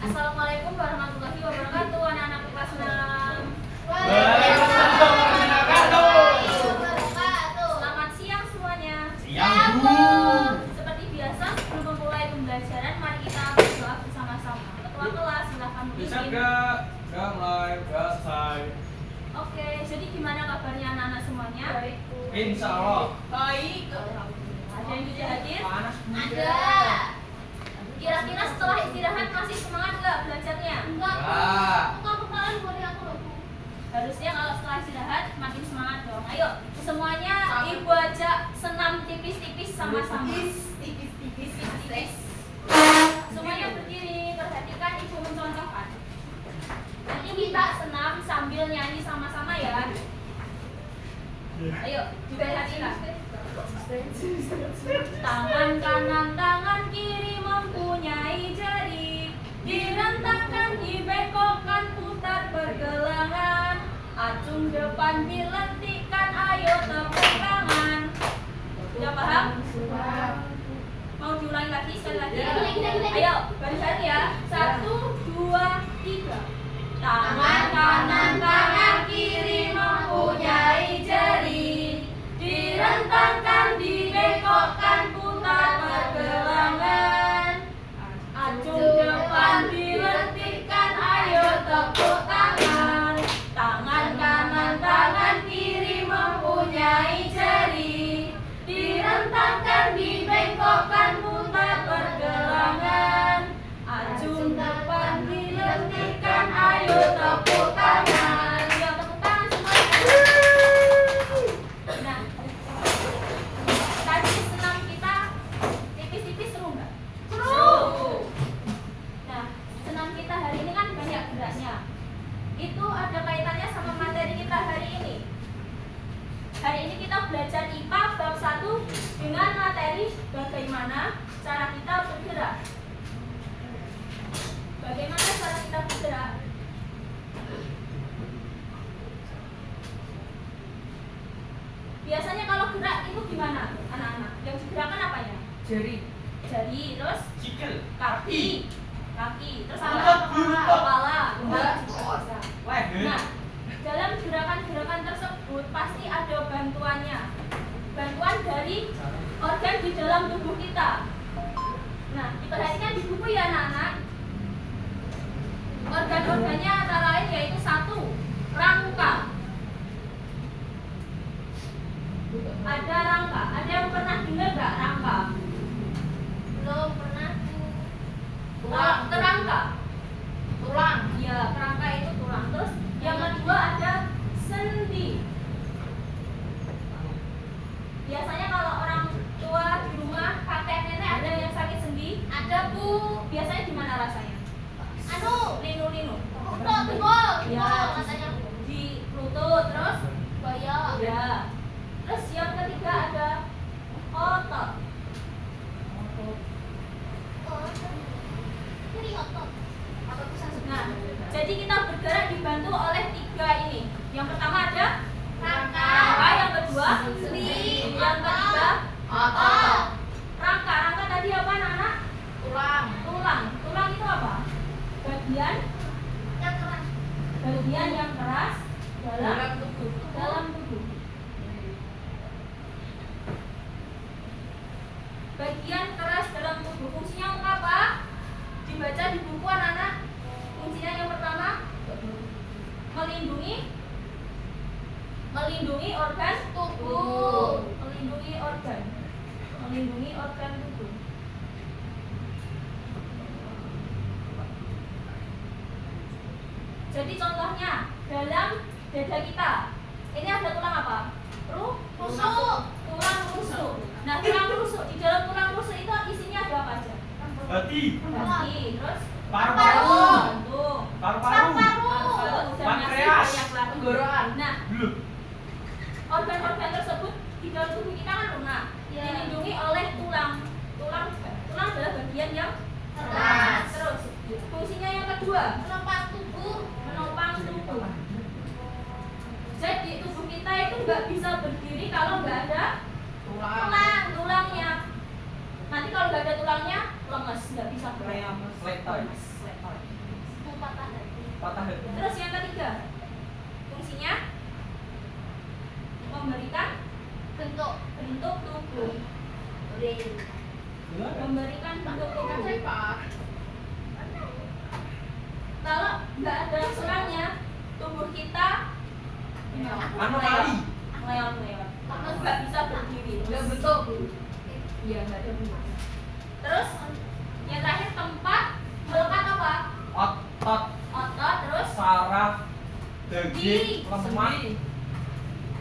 Assalamualaikum warahmatullahi wabarakatuh, anak-anak kelas 6. Waalaikumsalam warahmatullahi wabarakatuh. Selamat siang semuanya. Siang, Bu. Seperti biasa, sebelum memulai pembelajaran, mari kita berdoa bersama-sama. Ketua kelas, silakan Bisa memimpin. enggak mulai, enggak selesai. Oke, jadi gimana kabarnya anak-anak semuanya? Baik. Insya Allah. Baik. Ada yang tidak hadir? Panas, Bu. Ada. Kira-kira setelah istirahat masih semangat nggak belajarnya? Enggak. Kepala boleh aku loh. Harusnya kalau setelah istirahat makin semangat dong. Ayo semuanya ibu ajak senam tipis-tipis sama-sama. Tipis-tipis. Semuanya berdiri, perhatikan ibu mencontohkan. Nanti kita senam sambil nyanyi sama-sama ya. Ayo diperhatikan. Tangan kanan, tangan kiri mempunyai jari, direntangkan, dibengkokkan, putar pergelangan, acung depan dilentikkan, ayo tepuk tangan. Sudah paham? Mau diulangi lagi sekali lagi? Ayo, bareng-bareng ya. 1, 2, 3. Tangan kanan, tangan kiri mempunyai jari, direntangkan, dibengkokkan, putar pergelangan, acung depan dilentikkan, ayo tepuk tangan. Tangan kanan, tangan kiri mempunyai jari, direntangkan, dibengkokkan, putar pergelangan, acung depan dilentikkan, ayo tepuk tangan. Ayo tepuk tangan semuanya. Nah, tadi senam kita tipis-tipis seru nggak? Seru. Nah, senam kita hari ini kan banyak geraknya. Itu ada kaitannya sama materi kita hari ini. Hari ini kita belajar IPA bab 1 dengan materi bagaimana cara kita bergerak. Bagaimana cara kita bergerak? Biasanya kalau gerak itu gimana, anak-anak? Yang digerakkan apanya? Jari. Jari, terus Sikil. kaki, terus Lutut, apa? lutut. Kepala, juga bisa. Leher. Nah, dalam gerakan-gerakan tersebut pasti ada bantuannya. Bantuan dari organ di dalam tubuh kita. Nah, diperhatikan di buku ya anak-anak. Organ-organnya antara lain yaitu 1. Rangka. Ada rangka. Ada yang pernah dengar nggak rangka? Belum pernah. Kerangka. Tulang. Ya, kerangka itu tulang. Terus yang kedua ada sendi. Biasanya kalau orang tua di rumah, kakek nenek ada yang sakit sendi? Ada, Bu. Biasanya gimana rasanya? Linu-linu. Ya, di lutut, terus ya. Terus yang ketiga ada otot. Nah, jadi kita bergerak dibantu oleh 3 ini. Yang pertama ada rangka, yang kedua sendi, yang ketiga otot. Rangka tadi apa anak-anak? Tulang itu apa? Bagian yang keras dalam tubuh. Bagian keras dalam tubuh. Fungsinya untuk apa? Dibaca di buku anak-anak. Fungsinya yang pertama melindungi organ tubuh. Melindungi organ tubuh. Jadi contohnya dalam dada kita ini ada tulang apa? Rusuk. Tulang rusuk. Nah, tulang rusuk, di dalam tulang rusuk itu isinya ada apa aja? Hati. Terus Paru-paru. jantung, Paru-paru. Pankreas. tenggorokan. Nah, Belum. organ-organ tersebut di dalam tubuh kita kan lunak, dilindungi oleh tulang. Tulang adalah bagian yang keras. Terus fungsinya yang kedua menopang tubuh. Jadi tubuh kita itu nggak bisa berdiri kalau nggak ada tulangnya. Nanti kalau nggak ada tulangnya lemes, nggak bisa bergerak. Letoy. Patah hati. Terus yang ketiga, fungsinya memberikan bentuk tubuh. Memberikan bentuk tubuh. Kalau nggak ada serangnya, tubuh kita Anomali. leon, nggak bisa berdiri. Nggak bentuk. Iya, nggak ada bentuk. Terus yang terakhir tempat melekat apa? Otot, Otot, terus saraf, daging, lemak,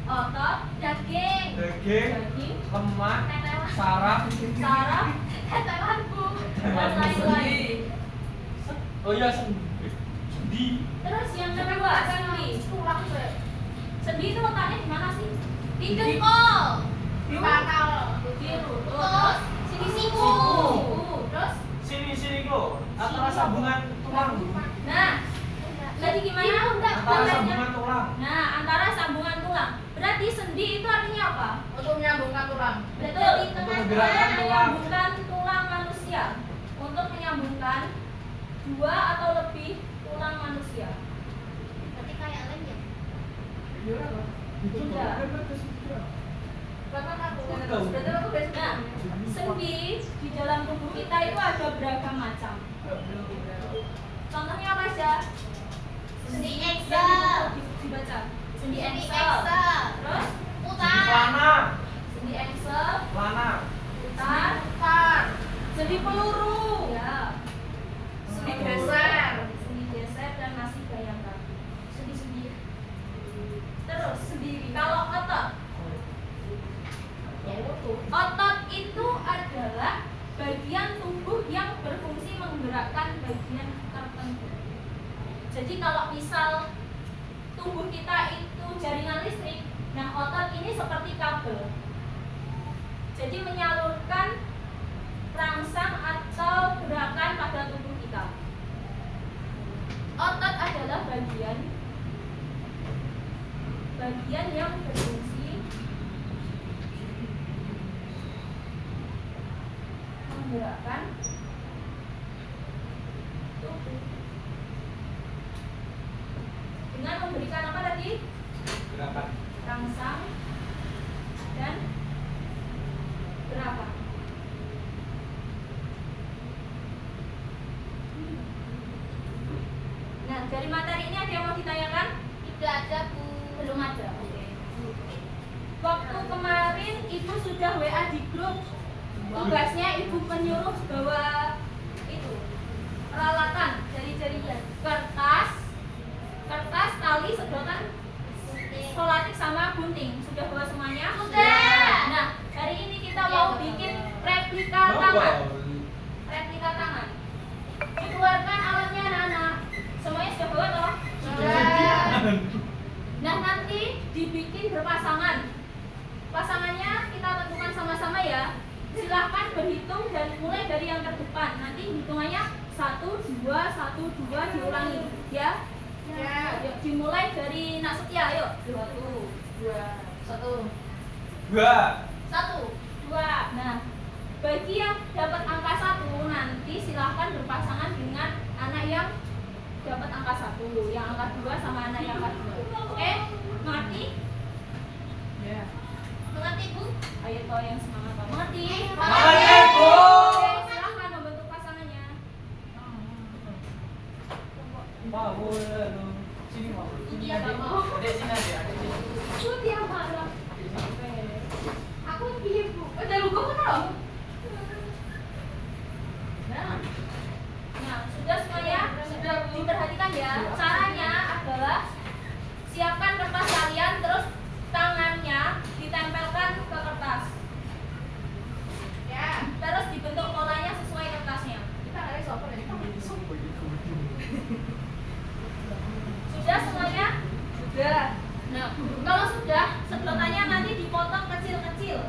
otot, daging, lemak, saraf, saraf, tetelanku, dan lain-lain. oh iya sendi. Terus yang kedua, sendi. Sendi itu letaknya di mana sih? Di Dengkul. Di pangkal. di lutut. Terus Terus di siku. Terus Sini kok. Antara sambungan tulang. nah, tadi gimana? Antara sambungan tulang. Nah, antara sambungan tulang. Berarti sendi itu artinya apa? Untuk menyambungkan tulang. Betul. Untuk menggerakkan tulang. Menyambungkan tulang manusia. Untuk menyambungkan dua atau lebih tulang manusia. Berarti kayak lem ya? Sudah. Nah, sendi di dalam tubuh kita itu ada beragam macam. Contohnya apa aja? Sendi Excel. Dibaca. Sendi Sendi Excel. Excel. Terus Putar. Lana, sendi Excel, lana. putar, Putar. sendi peluru. Ya. Sendi geser. Sendi geser dan masih bayangkan. Sendi-sendi. Terus kalau otot. Otot itu adalah bagian tubuh yang berfungsi menggerakkan bagian tertentu. Jadi kalau misal tubuh kita itu jaringan listrik, nah otot ini seperti kabel. Jadi menyalurkan rangsang atau gerakan pada tubuh kita. Otot adalah bagian yang berfungsi menggerakkan tubuh dengan memberikan apa tadi? Gerakan. Rangsang dan gerakan. Nah, dari materi ini ada yang mau ditanyakan? Tidak ada, Bu. Belum ada. Oke. Waktu kemarin Ibu sudah WA di grup. Tugasnya Ibu menyuruh bawa itu peralatan jari-jarian, kertas, tali, sedotan, skolatik sama gunting. Sudah bawa semuanya? Sudah. Nah, hari ini kita mau bikin replika tangan. Replika tangan. Dikeluarkan alatnya anak-anak. Semuanya sudah bawa toh? Sudah. Nah, nanti dibikin berpasangan. Pasangannya kita tentukan sama-sama ya. Silahkan berhitung mulai dari yang terdepan. Nanti hitungannya 1, 2, 1, 2 diulangi ya. Ya. Yuk, dimulai dari Nak Setia, ayo. 1, 2, 1. 2. 1, 2. Nah, bagi yang dapat angka 1 nanti silahkan berpasangan dengan anak yang dapat angka 1, yang angka 2 sama anak yang angka 2. Oke? Mengerti? Ya. Mengerti, Bu? Ayo toh yang semangat, Pak. Mengerti? Mengerti, Bu. Oke, silahkan membentuk pasangannya. Mau sini mau. Sini Iya, aja. mau. Adek sini aja, adek sini. Bu, dia marah. Aku piye, Bu? Udah lu kok kenal? Nah, sudah semuanya? Sudah diperhatikan ya. Caranya adalah siapkan kertas kalian, terus tangannya ditempelkan ke kertas. Ya. Terus dibentuk polanya sesuai kertasnya. Kita nggak ada sopan ya. Sudah semuanya? Sudah. Nah, kalau sudah, sedotannya nanti dipotong kecil-kecil.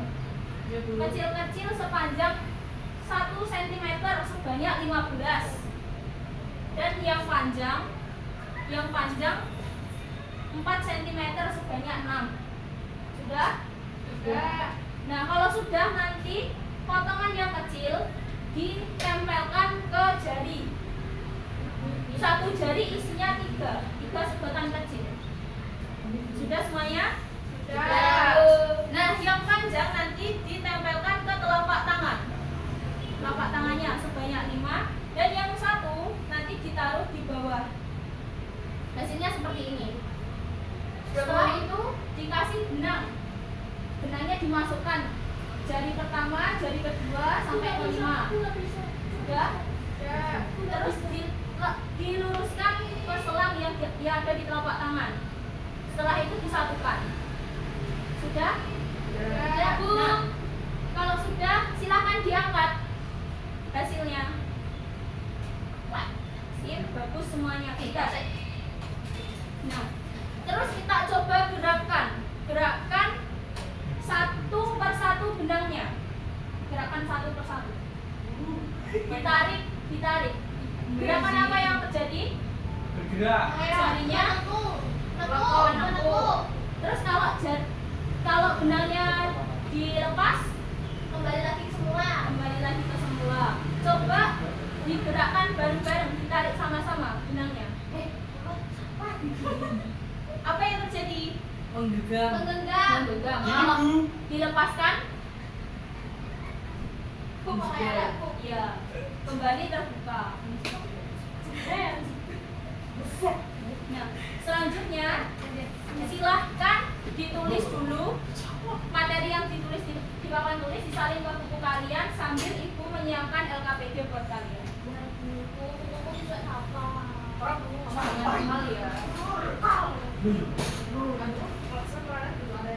Kecil-kecil sepanjang 1 cm sebanyak 15. Dan yang panjang 4 cm sebanyak 6. Sudah? Sudah. Nah, kalau sudah nanti potongan yang kecil ditempelkan ke jari. satu jari isinya tiga sedotan kecil. Sudah semuanya? Sudah. Nah, yang panjang nanti ditempelkan ke telapak tangan. Telapak tangannya sebanyak 5 dan yang satu nanti ditaruh di bawah. Hasilnya seperti ini. Setelah itu dikasih benang. Benangnya dimasukkan jari pertama, jari kedua sampai ke 5. Sudah? Terus diluruskan ke selang yang ada di telapak tangan. Setelah itu disatukan. Sudah? Sudah, Bu. Nah, kalau sudah, silakan diangkat hasilnya. Wah, sip, bagus semuanya. Kita. Nah, terus kita coba gerakkan satu persatu benangnya. Gerakan satu persatu. Ditarik. Gerakan apa yang terjadi? Bergerak. Jarinya menekuk. Terus kalau benangnya dilepas, kembali lagi ke semula. Coba digerakkan bareng-bareng, ditarik sama-sama benangnya. Apa yang terjadi? Menggenggam. Kalau dilepaskan, ya, kembali terbuka. Nah, selanjutnya silahkan ditulis dulu materi yang ditulis di papan tulis, disalin ke buku kalian sambil ibu menyiapkan LKPD buat kalian.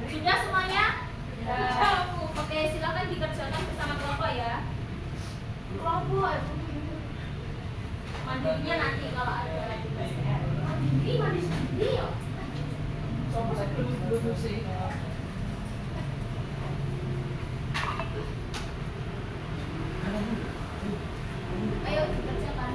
Sudah semuanya? Oke, silakan dikerjakan bersama kelompok ya. Mandinya nanti kalau ada lagi PCR. Mandi sendiri ya. Ayo dikerjakan.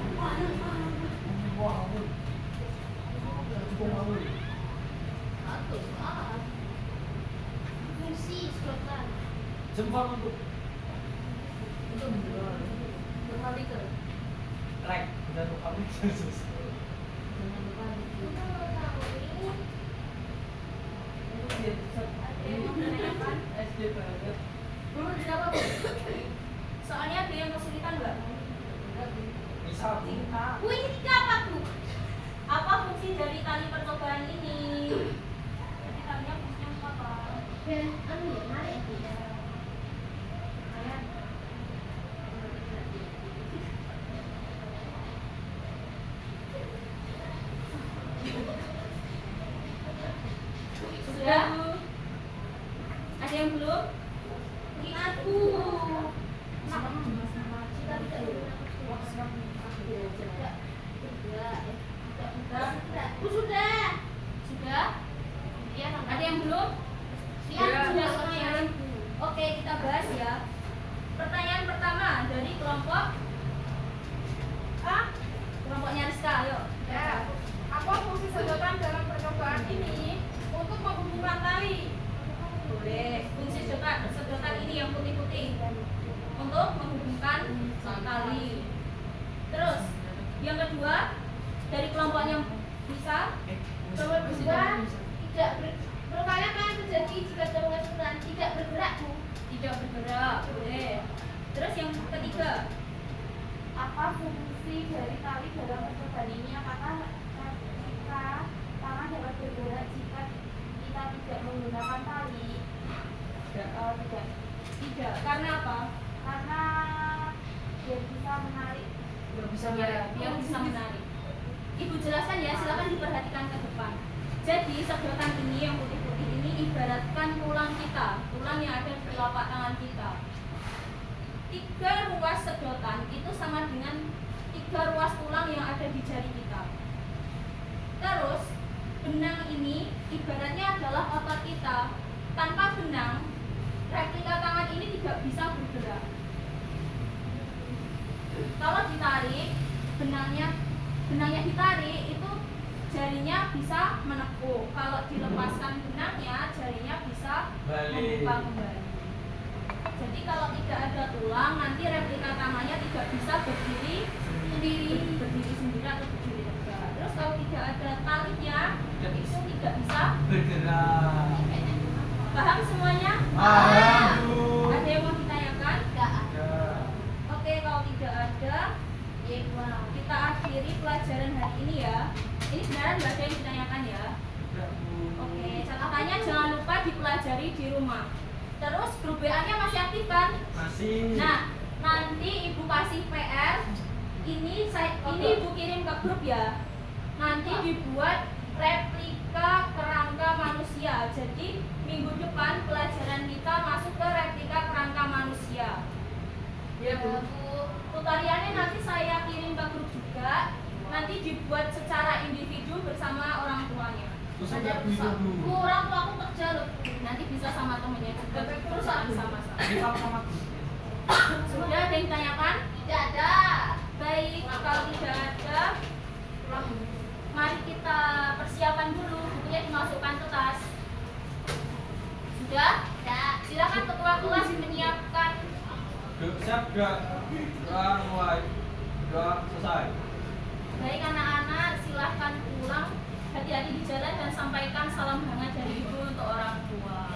Fungsi sedotan. Jempol untuk rek. Udah tuh kami khusus. SD banget. Soalnya ada yang kesulitan nggak? Misal Bu, ini tiga apa, Bu? Apa fungsi dari tali percobaan ini? Jadi talinya fungsinya apa? Sudah, Bu? Ada yang belum? Ini aku. Sudah. Sudah? Ada yang belum? Sudah semuanya. Oke, kita bahas ya. Pertanyaan pertama dari kelompok A. Kelompoknya Rizka, ayo. Ya. Apa fungsi sedotan dalam percobaan ini untuk menghubungkan tali? Boleh. Fungsi sedotan ini yang putih-putih untuk menghubungkan tali. Terus, yang kedua dari kelompoknya bisa. Nomor 2, bertanya apa yang terjadi jika gabungan sedotan tidak bergerak, Bu? Tidak bergerak, boleh. Terus yang ketiga, Apa fungsi dari tali dalam percobaan ini? Apakah jika tangan dapat bergerak jika kita tidak menggunakan tali? tidak. Karena apa? Karena dia bisa menarik. Yang bisa menarik. Ibu jelaskan ya, silakan diperhatikan ke depan. Jadi sedotan ini yang putih-putih ini ibaratkan tulang kita, tulang yang ada di telapak tangan kita. 3 ruas sedotan itu sama dengan 3 ruas tulang yang ada di jari kita. Terus benang ini ibaratnya adalah otot kita. Tanpa benang, replika tangan ini tidak bisa bergerak. Kalau ditarik, benangnya ditarik itu jarinya bisa menekuk. Kalau dilepaskan benangnya, jarinya bisa membuka kembali. Jadi kalau tidak ada tulang, nanti replika tangannya tidak bisa berdiri sendiri atau berdiri tegak. Nah, kita akhiri pelajaran hari ini ya. Ini beneran nggak ada yang ditanyakan ya? Tidak, Bu. Oke, catatannya jangan lupa dipelajari di rumah. Terus grup WA-nya masih aktif kan? Masih. Nah, nanti ibu kasih PR. Ini ibu kirim ke grup ya. Nanti dibuat replika kerangka manusia. Jadi minggu depan pelajaran kita masuk ke replika kerangka manusia. Iya, Bu. Tutorialnya nanti saya kirim ke grup juga. Nanti dibuat secara individu bersama orang tuanya. Terus nggak bisa, Bu. Orang tua aku kerja loh. Nanti bisa sama temennya juga. Terus sama-sama. Di sama Sudah ada yang ditanyakan? Tidak ada. Baik, kalau tidak ada, mari kita persiapan dulu. Bukunya dimasukkan ke tas. Sudah? Tidak. Silakan ketua kelas menyiapkan. Siap, gak? Udah mulai. Udah selesai. Baik anak-anak, silahkan pulang. Hati-hati di jalan dan sampaikan salam hangat dari ibu untuk orang tua.